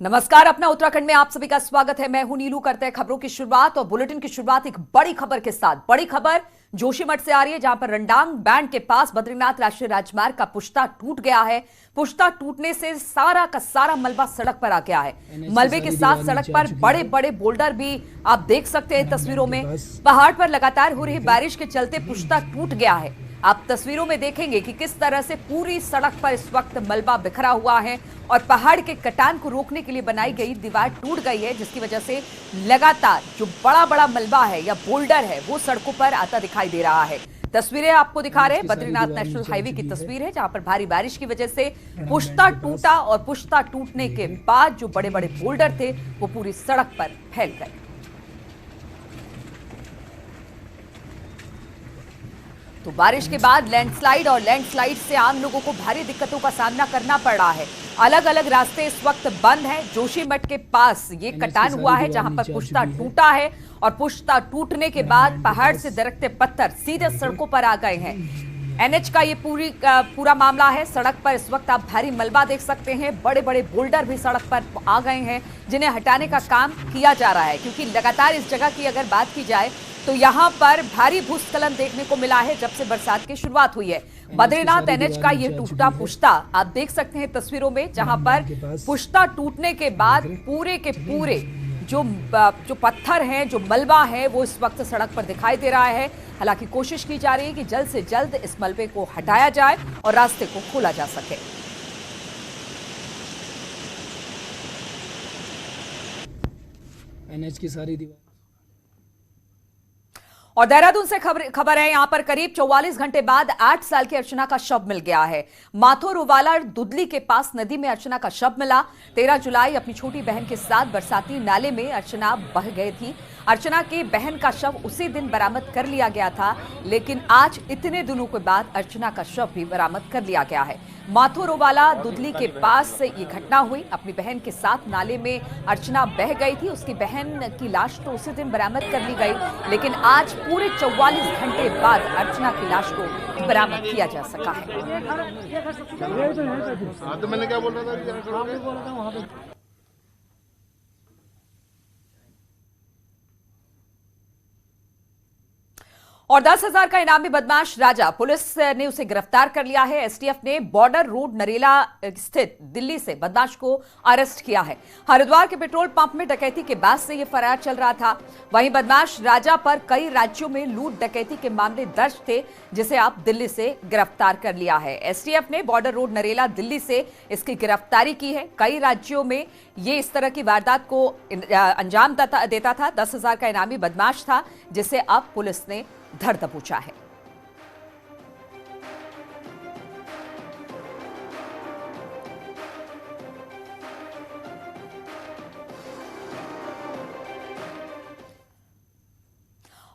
नमस्कार, अपना उत्तराखंड में आप सभी का स्वागत है। मैं हूं नीलू। करते हैं खबरों की शुरुआत और बुलेटिन की शुरुआत एक बड़ी खबर के साथ। बड़ी खबर जोशीमठ से आ रही है, जहां पर रंडांग बैंड के पास बद्रीनाथ राष्ट्रीय राजमार्ग का पुश्ता टूट गया है। पुश्ता टूटने से सारा का सारा मलबा सड़क पर आ गया है। मलबे के साथ सड़क पर बड़े बड़े बोल्डर भी आप देख सकते हैं तस्वीरों में। पहाड़ पर लगातार हो रही बारिश के चलते पुश्ता टूट गया है। आप तस्वीरों में देखेंगे कि किस तरह से पूरी सड़क पर इस वक्त मलबा बिखरा हुआ है और पहाड़ के कटान को रोकने के लिए बनाई गई दीवार टूट गई है, जिसकी वजह से लगातार जो बड़ा बड़ा मलबा है या बोल्डर है वो सड़कों पर आता दिखाई दे रहा है। तस्वीरें आपको दिखा रहे हैं बद्रीनाथ नेशनल हाईवे की तस्वीर है, जहां पर भारी बारिश की वजह से पुश्ता टूटा और पुश्ता टूटने के बाद जो बड़े बड़े बोल्डर थे वो पूरी सड़क पर फैल गए। तो बारिश के बाद लैंडस्लाइड और लैंडस्लाइड से आम लोगों को भारी दिक्कतों का सामना करना पड़ रहा है। अलग अलग रास्ते इस वक्त बंद हैं। जोशीमठ के पास ये कटान हुआ है जहां पर पुश्ता टूटा है और पुश्ता टूटने के बाद पहाड़ से दरकते पत्थर सीधे सड़कों पर आ गए हैं। एनएच का ये पूरा मामला है। सड़क पर इस वक्त आप भारी मलबा देख सकते हैं। बड़े बड़े बोल्डर भी सड़क पर आ गए हैं, जिन्हें हटाने का काम किया जा रहा है, क्योंकि लगातार इस जगह की अगर बात की जाए तो यहाँ पर भारी भूस्खलन देखने को मिला है जब से बरसात की शुरुआत हुई है। बद्रीनाथ एनएच का ये टूटा पुश्ता आप देख सकते हैं तस्वीरों में, जहां पर पुश्ता टूटने के बाद पूरे के पूरे जो पत्थर हैं, जो मलबा है, वो इस वक्त सड़क पर दिखाई दे रहा है। हालांकि कोशिश की जा रही है कि जल्द से जल्द इस मलबे को हटाया जाए और रास्ते को खोला जा सके। एनएच की सारी दीवार। और देहरादून से खबर है, यहां पर करीब 44 घंटे बाद 8 साल की अर्चना का शव मिल गया है। माथोरुवाला दुदली के पास नदी में अर्चना का शव मिला। 13 जुलाई अपनी छोटी बहन के साथ बरसाती नाले में अर्चना बह गई थी। अर्चना की बहन का शव उसी दिन बरामद कर लिया गया था, लेकिन आज इतने दिनों के बाद अर्चना का शव भी बरामद कर लिया गया है। माथोरुवाला दुदली के पास ये घटना हुई। अपनी बहन के साथ नाले में अर्चना बह गई थी। उसकी बहन की लाश तो उसी दिन बरामद कर ली गई, लेकिन आज पूरे 44 घंटे बाद अर्चना की लाश को बरामद किया जा सका है। तो मैंने क्या बोल रहा था? और 10,000 का इनामी बदमाश राजा, पुलिस ने उसे गिरफ्तार कर लिया है। एसटीएफ ने बॉर्डर रोड नरेला स्थित दिल्ली से बदमाश को अरेस्ट किया है। हरिद्वार के पेट्रोल पंप में डकैती के बाद से यह फरार चल रहा था। वहीं बदमाश राजा पर कई राज्यों में लूट डकैती के मामले दर्ज थे, जिसे आप दिल्ली से गिरफ्तार कर लिया है। एसटीएफ ने बॉर्डर रोड नरेला दिल्ली से इसकी गिरफ्तारी की है। कई राज्यों में ये इस तरह की वारदात को अंजाम देता था। 10,000 का इनामी बदमाश था, जिसे अब पुलिस ने धर दबोचा है।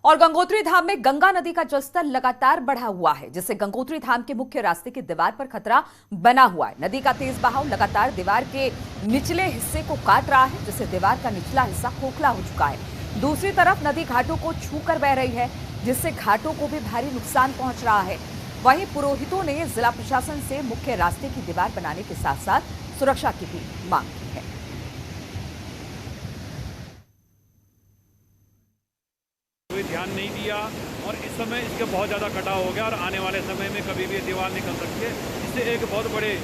और गंगोत्री धाम में गंगा नदी का जलस्तर लगातार बढ़ा हुआ है, जिससे गंगोत्री धाम के मुख्य रास्ते की दीवार पर खतरा बना हुआ है। नदी का तेज बहाव लगातार दीवार के निचले हिस्से को काट रहा है, जिससे दीवार का निचला हिस्सा खोखला हो चुका है। दूसरी तरफ नदी घाटों को छूकर बह रही है, जिससे घाटों को भी भारी नुकसान पहुंच रहा है। वहीं पुरोहितों ने जिला प्रशासन से मुख्य रास्ते की दीवार बनाने के साथ साथ सुरक्षा की भी मांग की है। कोई ध्यान नहीं दिया और इस समय इसका बहुत ज़्यादा कटाव हो गया और आने वाले समय में कभी भी दीवार निकल सकती है। इससे एक बहुत बड़े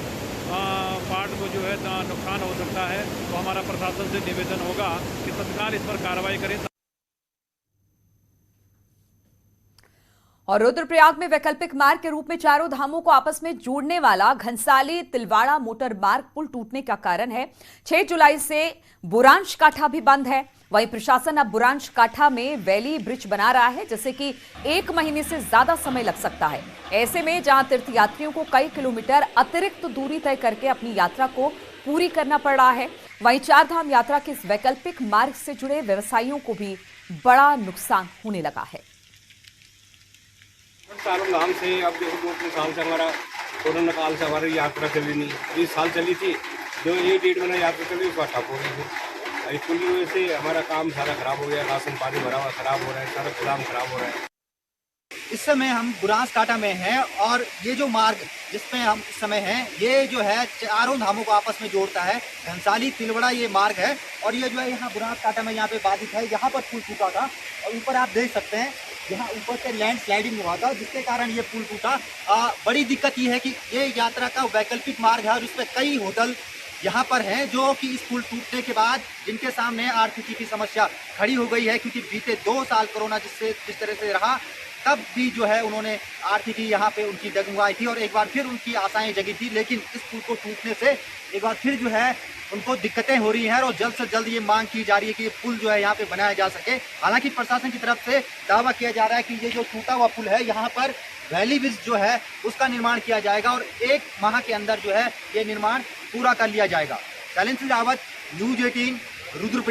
पार्ट को जो है नुकसान हो सकता है। तो हमारा प्रशासन से निवेदन होगा कि तत्काल इस पर कार्रवाई करें। और रुद्रप्रयाग में वैकल्पिक मार्ग के रूप में चारों धामों को आपस में जोड़ने वाला घनसाली तिलवाड़ा मोटर मार्ग पुल टूटने का कारण है। 6 जुलाई से बुरांश काठा भी बंद है। वहीं प्रशासन अब बुरांश काठा में वैली ब्रिज बना रहा है, जिससे कि 1 महीने से ज्यादा समय लग सकता है। ऐसे में जहां तीर्थयात्रियों को कई किलोमीटर अतिरिक्त दूरी तय करके अपनी यात्रा को पूरी करना पड़ रहा है, वहीं चार धाम यात्रा के इस वैकल्पिक मार्ग से जुड़े व्यवसायियों को भी बड़ा नुकसान होने लगा है। सालों नाम से अब देखो 2-3 साल से हमारा कोरोना काल से हमारी यात्रा चली नहीं। 20 साल चली थी, जो ये डेट में यात्रा चली उसका ठप हो गई थी। इसकी वजह से हमारा काम सारा खराब हो गया। राशन पानी भरा हुआ खराब हो रहा है, सारा गुदाम खराब हो रहा है। इस समय हम बुरांस काटा में हैं और ये जो मार्ग जिसमें हम इस समय हैं, ये जो है चारों धामों को आपस में जोड़ता है। घनसाली तिलवड़ा ये मार्ग है और ये जो है यहाँ बुरांस काटा में यहाँ पे बाधित है। यहाँ पर पुल टूटा था और ऊपर आप देख सकते हैं यहाँ ऊपर से लैंड स्लाइडिंग हुआ था, जिसके कारण ये पुल टूटा। बड़ी दिक्कत ये है कि ये यात्रा का वैकल्पिक मार्ग है और इस पर कई होटल यहाँ पर हैं जो कि इस पुल टूटने के बाद जिनके सामने आर्थिकी की समस्या खड़ी हो गई है, क्योंकि बीते 2 साल कोरोना जिस तरह से रहा, तब भी जो है उन्होंने आर्थिकी यहाँ पे उनकी डगमगाई थी और एक बार फिर उनकी आशाएं जगी थी। लेकिन इस पुल को टूटने से एक बार फिर जो है उनको दिक्कतें हो रही हैं और जल्द से जल्द ये मांग की जा रही है कि ये पुल जो है यहाँ पे बनाया जा सके। हालांकि प्रशासन की तरफ से दावा किया जा रहा है कि ये जो टूटा हुआ पुल है यहाँ पर वैली ब्रिज जो है उसका निर्माण किया जाएगा और 1 माह के अंदर जो है ये निर्माण पूरा कर लिया जाएगा। शैलेंद्र रावत, न्यूज़ 18, रुद्रप्रयाग।